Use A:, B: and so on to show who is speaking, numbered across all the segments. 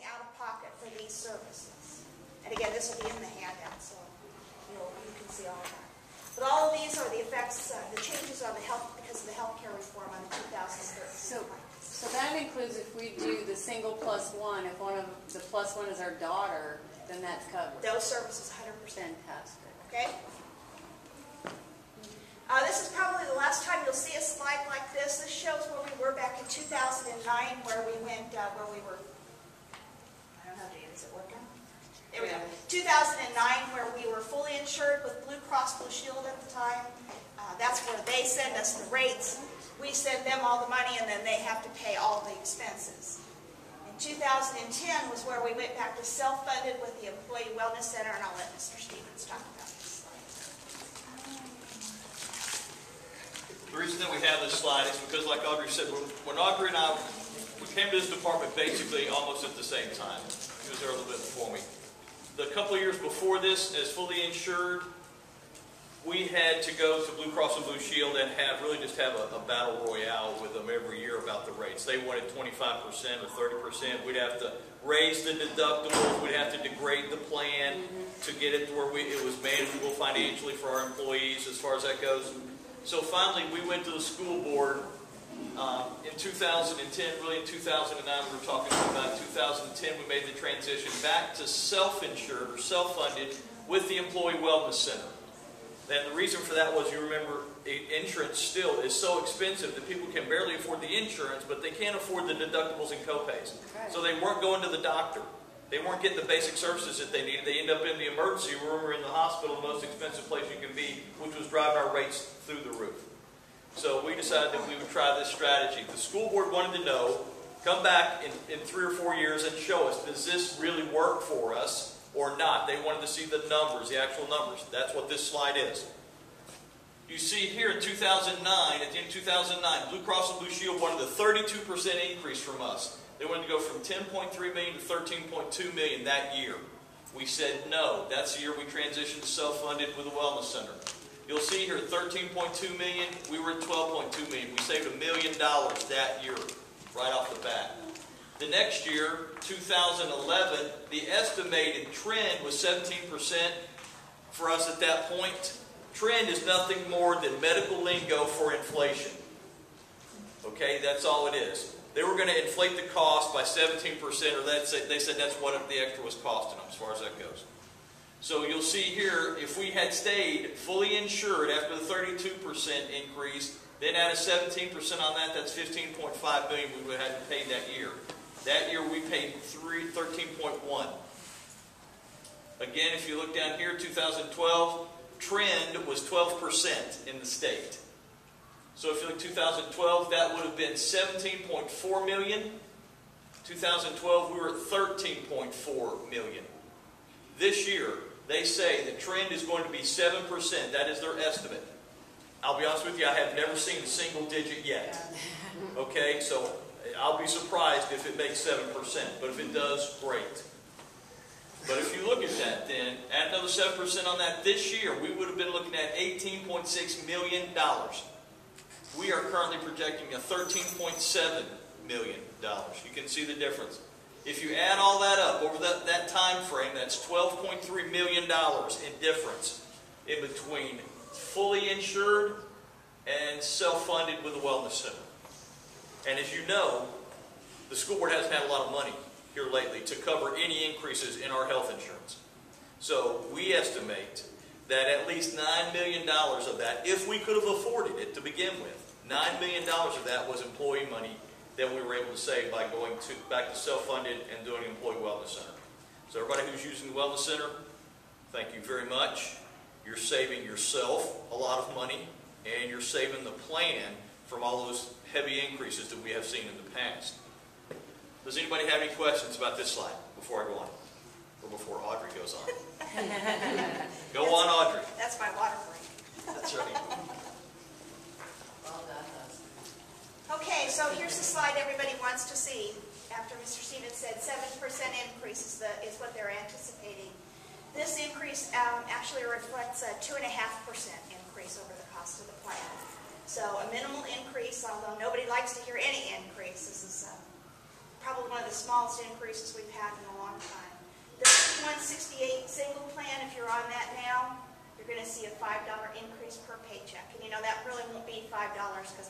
A: out of pocket for these services. And again, this will be in the handout, so you can see all of that. But all of these are the effects, the changes on the health because of the healthcare reform on the 2013.
B: So that includes if we do the single plus one, if one of the plus one is our daughter, then that's covered.
A: Those services, 100%.
B: Fantastic.
A: Okay. This is probably the last time you'll see a slide like this. This shows where we were back in 2009, where we went, where we were. I don't know, is it working? There we go. 2009, where we were fully insured with Blue Cross Blue Shield at the time. That's where they send us the rates. We send them all the money, and then they have to pay all the expenses. In 2010 was where we went back to self-funded with the Employee Wellness Center, and I'll let Mr. Stevens talk about this slide.
C: The reason that we have this slide is because, like Audrey said, when Audrey and I we came to this department basically almost at the same time. She was there a little bit before me. The couple of years before this, as fully insured, we had to go to Blue Cross and Blue Shield and just have a battle royale with them every year about the rates. They wanted 25% or 30%. We'd have to raise the deductibles. We'd have to degrade the plan to get it to where it was manageable financially for our employees as far as that goes. So finally, we went to the school board in 2010, really in 2009, we were talking about 2010, we made the transition back to self-insured or self-funded with the Employee Wellness Center. And the reason for that was, you remember, insurance still is so expensive that people can barely afford the insurance, but they can't afford the deductibles and copays. So they weren't going to the doctor. They weren't getting the basic services that they needed. They end up in the emergency room or in the hospital, the most expensive place you can be, which was driving our rates through the roof. So we decided that we would try this strategy. The school board wanted to know, come back in 3 or 4 years and show us, does this really work for us or not? They wanted to see the numbers, the actual numbers. That's what this slide is. You see here in 2009, at the end of 2009, Blue Cross and Blue Shield wanted a 32% increase from us. They wanted to go from $10.3 million to $13.2 million that year. We said no. That's the year we transitioned to self-funded with a wellness center. You'll see here $13.2 million. We were at $12.2 million. We saved $1 million that year, right off the bat. The next year, 2011, the estimated trend was 17% for us at that point. Trend is nothing more than medical lingo for inflation. Okay, that's all it is. They were going to inflate the cost by 17%, or they said that's what the extra was costing them, as far as that goes. So you'll see here, if we had stayed fully insured after the 32% increase, then add a 17% on that, that's $15.5 million we would have had to pay that year. That year we paid $13.1. Again, if you look down here, 2012, trend was 12% in the state. So if you look at 2012, that would have been $17.4 million. 2012, we were at $13.4 million. This year, they say the trend is going to be 7%. That is their estimate. I'll be honest with you, I have never seen a single digit yet. Okay, so I'll be surprised if it makes 7%. But if it does, great. But if you look at that then, add another 7% on that this year, we would have been looking at $18.6 million. We are currently projecting a $13.7 million. You can see the difference. If you add all that up over that time frame, that's $12.3 million in difference in between fully insured and self-funded with a wellness center. And as you know, the school board hasn't had a lot of money here lately to cover any increases in our health insurance. So we estimate that at least $9 million of that, if we could have afforded it to begin with, $9 million of that was employee money that we were able to save by going back to self-funded and doing an employee wellness center. So everybody who's using the wellness center, thank you very much. You're saving yourself a lot of money, and you're saving the plan from all those heavy increases that we have seen in the past. Does anybody have any questions about this slide before I go on? Or before Audrey goes on? Go on, Audrey.
A: That's my water break.
C: That's right.
A: Okay, so here's the slide everybody wants to see. After Mr. Stevens said 7% increase is what they're anticipating. This increase actually reflects a 2.5% increase over the cost of the plan. So a minimal increase, although nobody likes to hear any increase. This is probably one of the smallest increases we've had in a long time. The 5168 single plan, if you're on that now, you're going to see a $5 increase per paycheck. And you know, that really won't be $5 because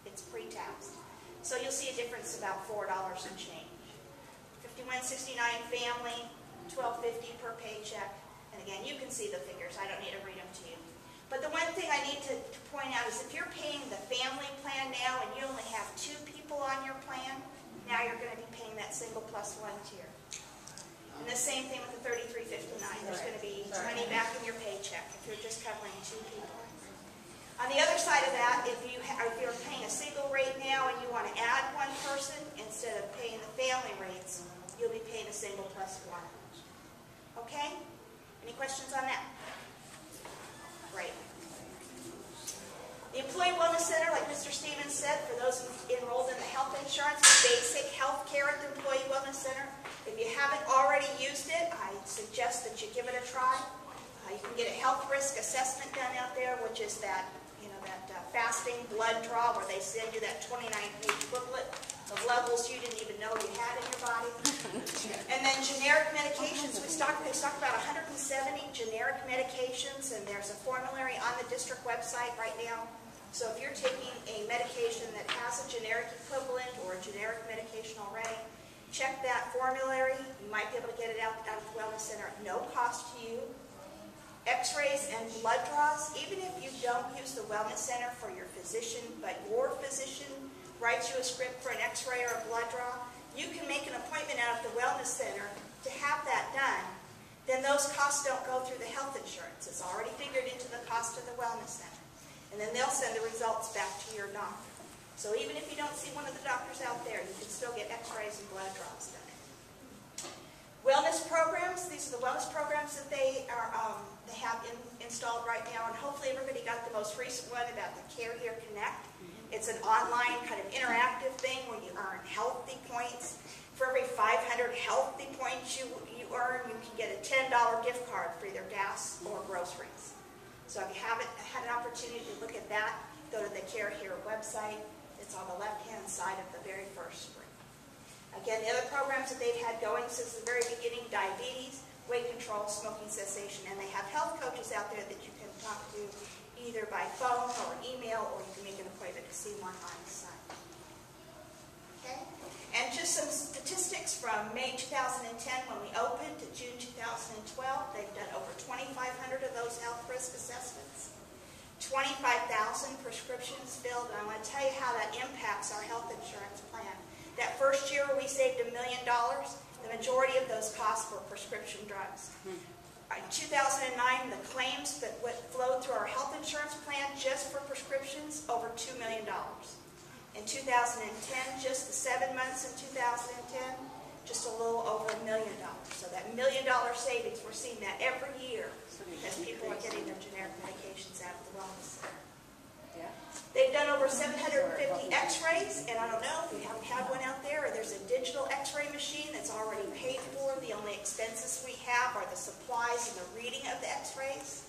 A: it's pre-taxed. So you'll see a difference about $4 and change. 5169 family, $12.50 per paycheck. And again, you can see the figures. I don't need to read them to you. But the one thing I need to point out is if you're paying the family plan now and you only have 2 people on your plan, now you're going to be paying that single plus 1 tier. And the same thing with the 3359. There's going to be money back in your paycheck if you're just covering 2 people. On the other side of that, if you're paying a single rate now and you want to add 1 person instead of paying the family rates, you'll be paying a single plus 1. Okay? Any questions on that? Great. The Employee Wellness Center, like Mr. Stevens said, for those enrolled in the health insurance, basic health care at the Employee Wellness Center. If you haven't already used it, I suggest that you give it a try. You can get a health risk assessment done out there, which is that, fasting blood draw where they send you that 29-page booklet of levels you didn't even know you had in your body. And then generic medications. They talk about 170 generic medications, and there's a formulary on the district website right now. So if you're taking a medication that has a generic equivalent or a generic medication already, check that formulary. You might be able to get it out of the Wellness Center at no cost to you. X-rays and blood draws, even if you don't use the Wellness Center for your physician, but your physician writes you a script for an X-ray or a blood draw, you can make an appointment out at the Wellness Center to have that done. Then those costs don't go through the health insurance. It's already figured into the cost of the Wellness Center. And then they'll send the results back to your doctor. So even if you don't see one of the doctors out there, you can still get X-rays and blood draws done. Wellness programs, these are the wellness programs that they have installed right now, and hopefully everybody got the most recent one about the Care Here Connect. It's an online kind of interactive thing where you earn healthy points. For every 500 healthy points you earn, you can get a $10 gift card for either gas or groceries. So if you haven't had an opportunity to look at that, go to the Care Here website. It's on the left-hand side of the very first screen. Again, the other programs that they've had going since the very beginning, diabetes, weight control, smoking cessation, and they have health coaches out there that you can talk to either by phone or email, or you can make an appointment to see one on the site. Okay? And just some statistics from May 2010 when we opened to June 2012. They've done over 2,500 of those health risk assessments, 25,000 prescriptions filled, and I want to tell you how that impacts our health insurance plan. That first year we saved $1 million. The majority of those costs were prescription drugs. In 2009, the claims that flowed through our health insurance plan just for prescriptions, over $2 million. In 2010, just the 7 months in 2010, just a little over $1 million. So that $1 million savings, we're seeing that every year as people are getting their generic medications out of the wellness center. They've done over 750 X-rays, and I don't know if you haven't had one out there, or there's a digital X-ray machine that's already paid for. The only expenses we have are the supplies and the reading of the X-rays.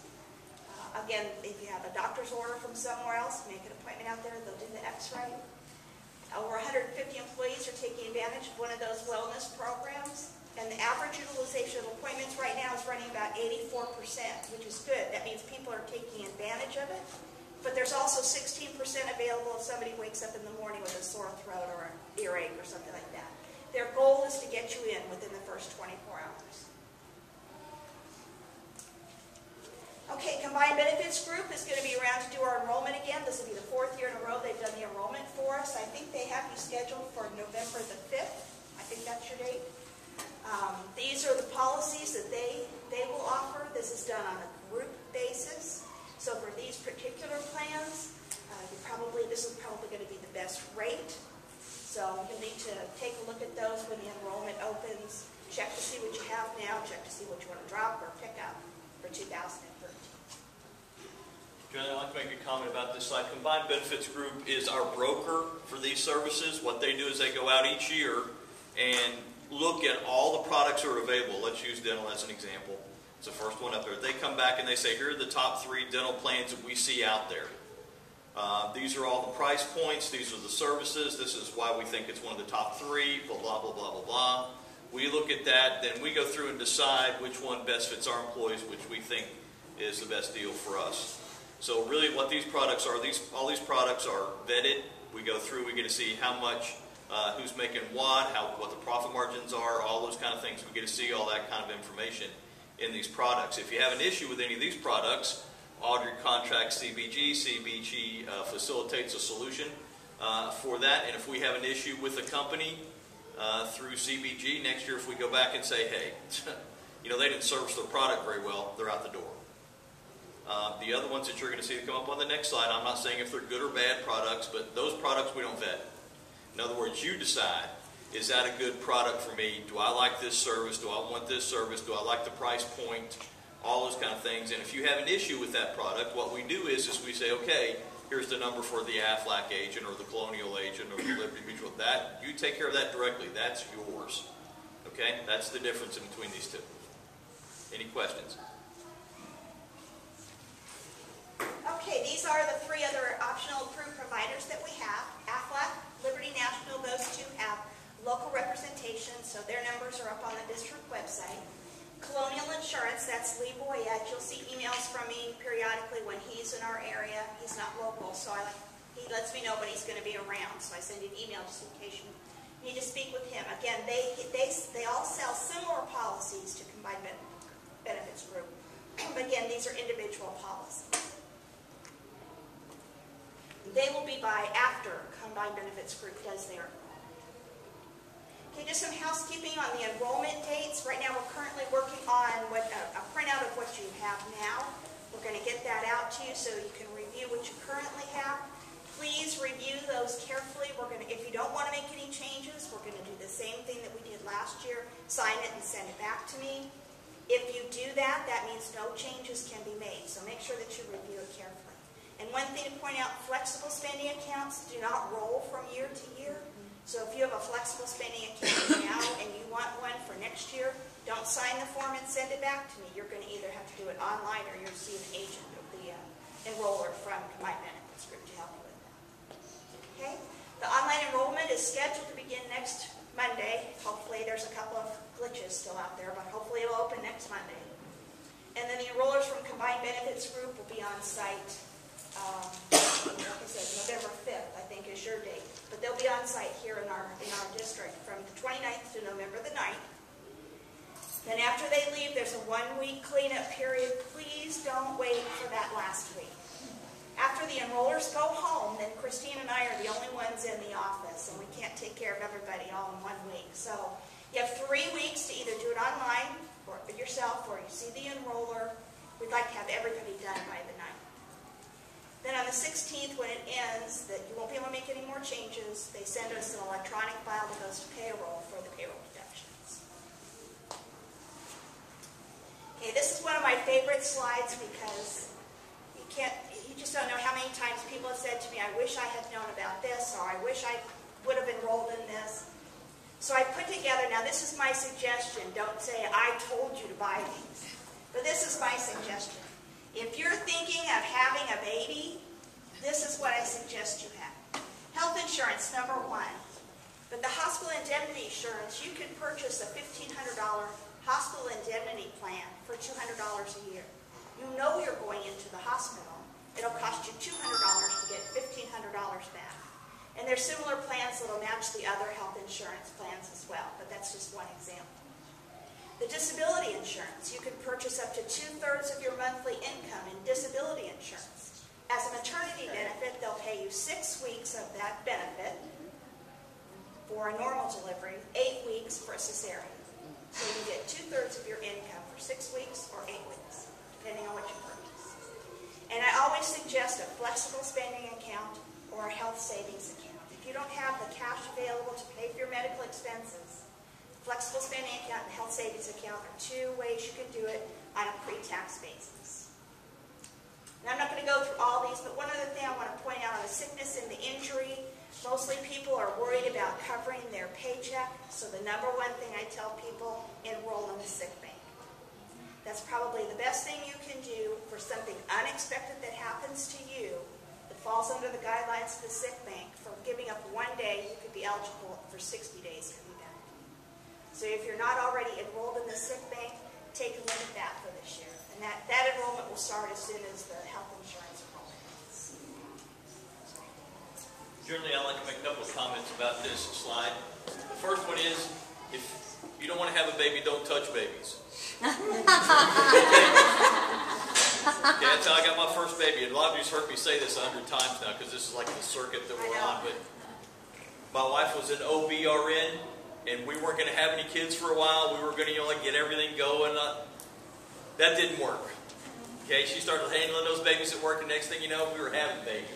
A: Again, if you have a doctor's order from somewhere else, make an appointment out there, they'll do the X-ray. Over 150 employees are taking advantage of one of those wellness programs, and the average utilization of appointments right now is running about 84%, which is good. That means people are taking advantage of it. But there's also 16% available if somebody wakes up in the morning with a sore throat or an earache or something like that. Their goal is to get you in within the first 24 hours. Okay, Combined Benefits Group is going to be around to do our enrollment again. This will be the 4th year in a row they've done the enrollment for us. I think they have you scheduled for November the 5th. I think that's your date. These are the policies that they will offer. This is done on a group basis. So for these particular plans, this is probably going to be the best rate. So you'll need to take a look at those when the enrollment opens. Check to see what you have now. Check to see what you want to drop or pick up for 2013.
C: John, I'd like to make a comment about this slide. Combined Benefits Group is our broker for these services. What they do is they go out each year and look at all the products that are available. Let's use dental as an example. It's the first one up there. They come back and they say, here are the top 3 dental plans that we see out there. These are all the price points. These are the services. This is why we think it's one of the top 3, blah, blah, blah, blah, blah, blah. We look at that, then we go through and decide which one best fits our employees, which we think is the best deal for us. So really what these products are, all these products are vetted. We go through, we get to see how much, who's making what the profit margins are, all those kind of things. We get to see all that kind of information in these products. If you have an issue with any of these products, Audrey contacts CBG. CBG facilitates a solution for that. And if we have an issue with a company through CBG, next year if we go back and say, hey, you know, they didn't service their product very well, they're out the door. The other ones that you're going to see come up on the next slide, I'm not saying if they're good or bad products, but those products we don't vet. In other words, you decide, is that a good product for me? Do I like this service? Do I want this service? Do I like the price point? All those kind of things. And if you have an issue with that product, what we do is we say, okay, here's the number for the Aflac agent or the Colonial agent or the Liberty Mutual. That, you take care of that directly. That's yours. Okay? That's the difference in between these two. Any questions?
A: Okay, these are the 3 other optional approved providers that we have. Aflac, Liberty National, those 2 have local representation, so their numbers are up on the district website. Colonial Insurance, that's Lee Boyette. You'll see emails from me periodically when he's in our area. He's not local, so he lets me know when he's going to be around, so I send you an email just in case you need to speak with him. Again, they all sell similar policies to Combined Benefits Group, but again, these are individual policies. They will be by after Combined Benefits Group does their. Okay, just some housekeeping on the enrollment dates. Right now we're currently working on a printout of what you have now. We're going to get that out to you so you can review what you currently have. Please review those carefully. If you don't want to make any changes, we're going to do the same thing that we did last year. Sign it and send it back to me. If you do that, that means no changes can be made. So make sure that you review it carefully. And one thing to point out, flexible spending accounts do not roll from year to year. So if you have a flexible spending account now and you want one for next year, don't sign the form and send it back to me. You're going to either have to do it online or you'll see an agent of the enroller from Combined Benefits Group to help you with that. Okay? The online enrollment is scheduled to begin next Monday. Hopefully there's a couple of glitches still out there, but hopefully it'll open next Monday. And then the enrollers from Combined Benefits Group will be on site, like I said, November 5th, I think is your date. But they'll be on site here in our district from the 29th to November the 9th. Then after they leave, there's a 1-week cleanup period. Please don't wait for that last week. After the enrollers go home, then Christine and I are the only ones in the office, and we can't take care of everybody all in 1 week. So you have 3 weeks to either do it online or yourself, or you see the enroller. We'd like to have everybody done by the 9th. Then on the 16th, when it ends, that you won't be able to make any more changes, they send us an electronic file that goes to payroll for the payroll deductions. Okay, this is one of my favorite slides because you just don't know how many times people have said to me, I wish I had known about this, or I wish I would have enrolled in this. So I put together, now this is my suggestion, don't say I told you to buy these, but this is my suggestion. If you're thinking of having a baby, this is what I suggest you have. Health insurance, number 1. But the hospital indemnity insurance, you can purchase a $1,500 hospital indemnity plan for $200 a year. You know you're going into the hospital. It'll cost you $200 to get $1,500 back. And there's similar plans that will match the other health insurance plans as well, but that's just one example. The disability insurance, you can purchase up to 2/3 of your monthly income in disability insurance. As a maternity benefit, they'll pay you 6 weeks of that benefit for a normal delivery, 8 weeks for a cesarean. So you get 2/3 of your income for 6 weeks or 8 weeks, depending on what you purchase. And I always suggest a flexible spending account or a health savings account. If you don't have the cash available to pay for your medical expenses, flexible spending account and health savings account are 2 ways you can do it on a pre-tax basis. And I'm not going to go through all these, but one other thing I want to point out on the sickness and the injury, mostly people are worried about covering their paycheck, so the number 1 thing I tell people, enroll in the sick bank. That's probably the best thing you can do for something unexpected that happens to you. The falls under the guidelines of the sick bank. For giving up 1 day, you could be eligible for 60 days to be benefit. So if you're not already enrolled in the sick bank, take a look at that for this year. And that enrollment will start as soon as the health insurance enrollment ends.
C: Generally, I like to make a couple of comments about this slide. The first one is, if you don't want to have a baby, don't touch babies. Okay, that's how I got my first baby. And a lot of you've heard me say this 100 times now because this is like the circuit that we're on. But my wife was an OBRN, and we weren't going to have any kids for a while. We were going to like get everything going. That didn't work. Okay, she started handling those babies at work, and next thing you know, we were having babies.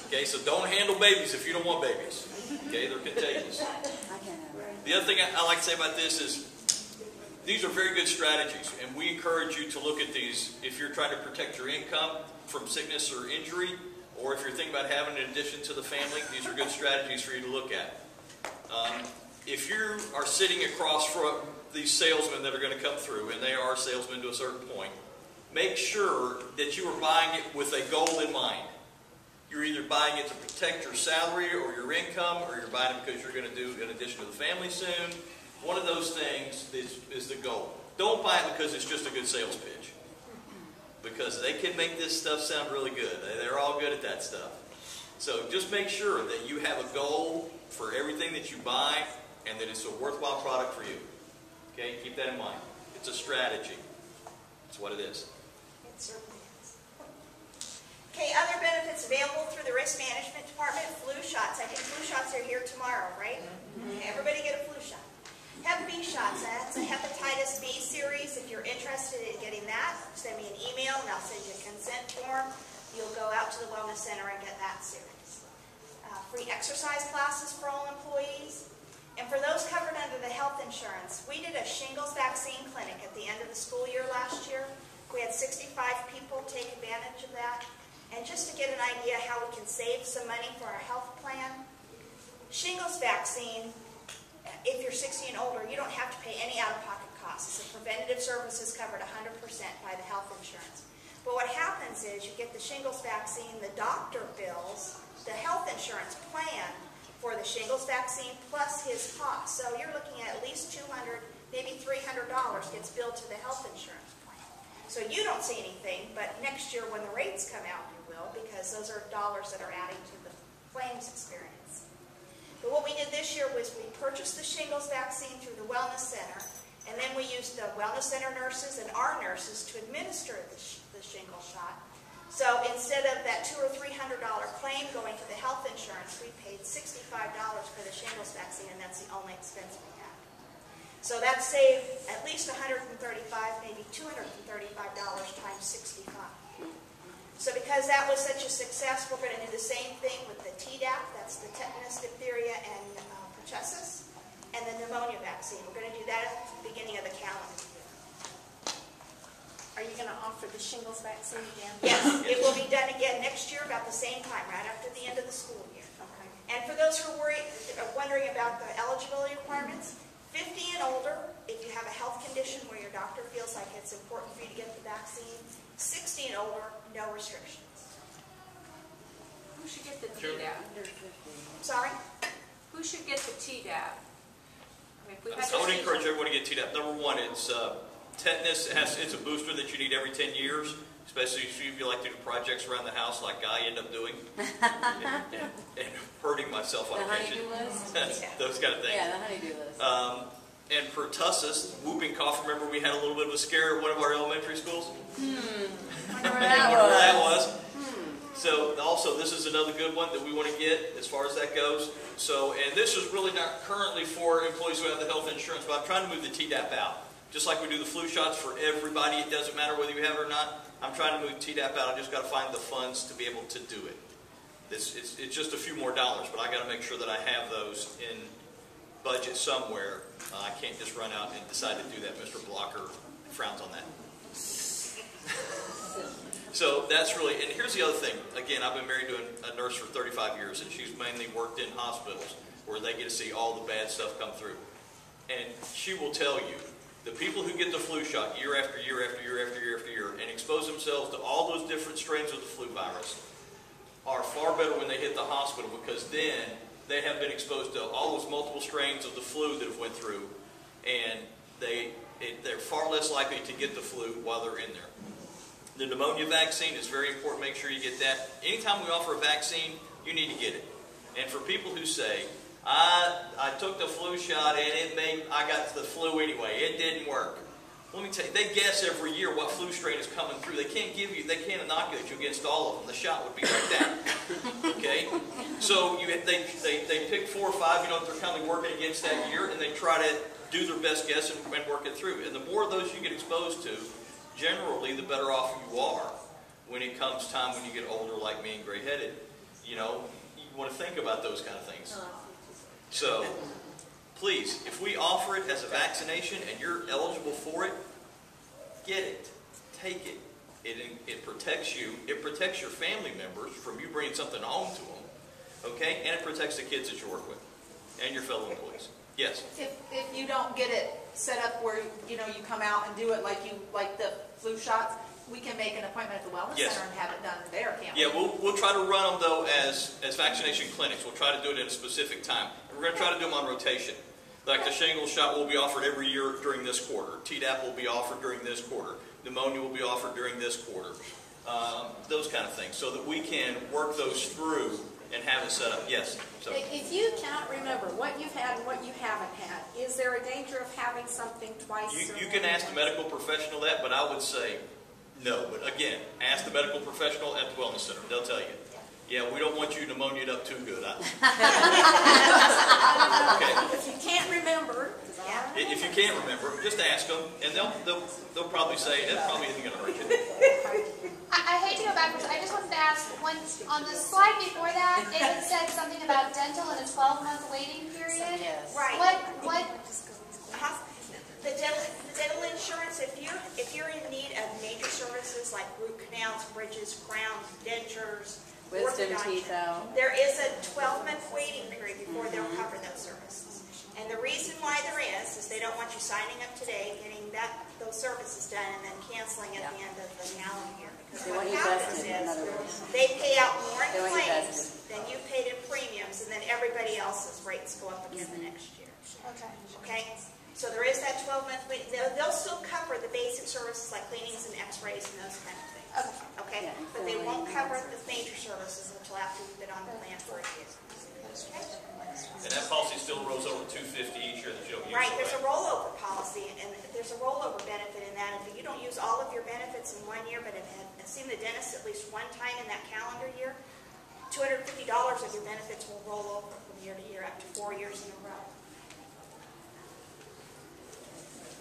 C: Okay, so don't handle babies if you don't want babies. Okay, they're contagious. The other thing I like to say about this is, these are very good strategies, and we encourage you to look at these if you're trying to protect your income from sickness or injury, or if you're thinking about having an addition to the family. These are good strategies for you to look at. If you are sitting across from these salesmen that are going to come through, and they are salesmen to a certain point, make sure that you are buying it with a goal in mind. You're either buying it to protect your salary or your income, or you're buying it because you're going to do an addition to the family soon. One of those things is the goal. Don't buy it because it's just a good sales pitch. Because they can make this stuff sound really good. They're all good at that stuff. So just make sure that you have a goal for everything that you buy and that it's a worthwhile product for you. Okay, keep that in mind. It's a strategy. That's what it is.
A: It certainly is. Okay, other benefits available through the risk management department, flu shots. I think flu shots are here tomorrow, right? Okay, everybody get a flu shot. Hep B shots, that's a hepatitis B series. If you're interested in getting that, send me an email and I'll send you a consent form. You'll go out to the wellness center and get that series. Free exercise classes for all employees. And for those covered under the health insurance, we did a shingles vaccine clinic at the end of the school year last year. We had 65 people take advantage of that. And just to get an idea how we can save some money for our health plan, shingles vaccine, if you're 60 and older, you don't have to pay any out-of-pocket costs. The preventative service is covered 100% by the health insurance. But what happens is you get the shingles vaccine, the doctor bills the health insurance plan for the shingles vaccine plus his costs. So you're looking at least $200, maybe $300 gets billed to the health insurance plan. So you don't see anything, but next year when the rates come out, you will, because those are dollars that are adding to the claims experience. But what we did this year was we purchased the shingles vaccine through the wellness center, and then we used the wellness center nurses and our nurses to administer the shingle shot. So instead of that $200 or $300 claim going to the health insurance, we paid $65 for the shingles vaccine, and that's the only expense we had. So that saved at least $135, maybe $235 times 65. So because that was such a success, we're going to do the same thing with the Tdap, that's the tetanus, diphtheria, and pertussis, and the pneumonia vaccine. We're going to do that at the beginning of the calendar year.
D: Are you going to offer the shingles vaccine again?
A: Yes, it will be done again next year about the same time, right after the end of the school year.
D: Okay.
A: And for those who are wondering about the eligibility requirements, 50 and older, if you have a health condition where your doctor feels like it's important for you to get the vaccine, 60 and older, no restrictions.
D: Who should get the Tdap?
A: Sorry?
D: Who should get the Tdap? I
C: would encourage everyone to get Tdap. Number one, it's tetanus. It's a booster that you need every 10 years, especially if you like to do projects around the house like I end up doing and hurting myself on occasion. Those kind of things.
B: Yeah, the honeydew list.
C: And pertussis, whooping cough. Remember we had a little bit of a scare at one of our elementary schools?
B: Wonder
C: where that was. So also this is another good one that we want to get as far as that goes. So, and this is really not currently for employees who have the health insurance, but I'm trying to move the Tdap out. Just like we do the flu shots for everybody, it doesn't matter whether you have it or not. I'm trying to move Tdap out. I just got to find the funds to be able to do it. It's just a few more dollars, but I got to make sure that I have those in budget somewhere. I can't just run out and decide to do that. Mr. Blocker frowns on that. So that's really, and here's the other thing. Again, I've been married to a nurse for 35 years, and she's mainly worked in hospitals where they get to see all the bad stuff come through. And she will tell you, the people who get the flu shot year after year after year after year after year and expose themselves to all those different strains of the flu virus, are far better when they hit the hospital, because then they have been exposed to all those multiple strains of the flu that have went through, and they're far less likely to get the flu while they're in there. The pneumonia vaccine is very important. Make sure you get that. Anytime we offer a vaccine, you need to get it. And for people who say, I took the flu shot and I got the flu anyway, it didn't work. Let me tell you, they guess every year what flu strain is coming through. They can't inoculate you against all of them. The shot would be like that. Okay? So they pick 4 or 5, they're kind of working against that year, and they try to do their best guess and work it through. And the more of those you get exposed to, generally the better off you are when it comes time when you get older, like me and gray-headed. You want to think about those kind of things. So, please, if we offer it as a vaccination and you're eligible for it, get it. Take it. It protects you. It protects your family members from you bringing something home to them. Okay? And it protects the kids that you work with and your fellow employees. Yes?
E: If you don't get it set up where, you come out and do it like the flu shots, we can make an appointment at the wellness center and have it done there, can't we?
C: Yeah, we'll try to run them, though, as vaccination clinics. We'll try to do it at a specific time. And we're going to try to do them on rotation. Like the shingles shot will be offered every year during this quarter. Tdap will be offered during this quarter. Pneumonia will be offered during this quarter. Those kind of things, so that we can work those through and have it set up. Yes? So.
D: If you cannot remember what you've had and what you haven't had, is there a danger of having something twice?
C: You can ask the medical professional that, but I would say no. But again, ask the medical professional at the wellness center. They'll tell you. Yeah, we don't want you pneumonia'd up too good. Okay.
D: If you can't remember.
C: If you can't remember, just ask them, and they'll probably say it probably isn't going to hurt you.
F: I hate to go backwards. I just wanted to ask, on the slide before that, it had said something about dental and a 12-month waiting period.
B: Yes.
A: Right.
F: What?
A: The dental insurance, if you're in need of major services like root canals, bridges, crowns, dentures,
B: Wisdom teeth out.
A: there is a 12-month waiting period before they'll cover those services. And the reason why there is they don't want you signing up today, getting those services done, and then canceling at the end of the calendar year. Because
B: They
A: what
B: want you
A: happens
B: vested, in other
A: is
B: words.
A: they pay out more in
B: They want you
A: claims than you paid in premiums, and then everybody else's rates go up again the next year.
F: Okay.
A: Okay? So there is that 12-month wait. They'll still cover the basic services like cleanings and x-rays and those kind of things. Okay?
B: Yeah,
A: But they won't cover the major services until after you've been on the plan for a year. Okay?
C: And that policy still rolls over $250 each year that you don't use.
A: Right, there's a rollover policy, and there's a rollover benefit in that. If you don't use all of your benefits in 1 year, but have seen the dentist at least one time in that calendar year, $250 of your benefits will roll over from year to year up to 4 years in a row.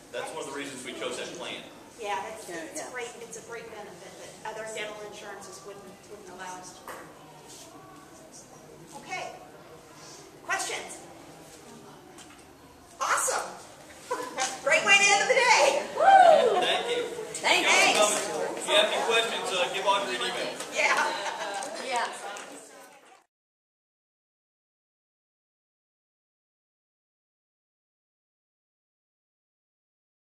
C: That's one of the reasons we chose that plan.
A: Yeah, it's a great benefit that other dental insurances wouldn't allow us to do. Okay. Questions? Awesome. Great way to end the day.
C: Thank you.
B: Thanks.
C: If you have any questions, give Audrey an email.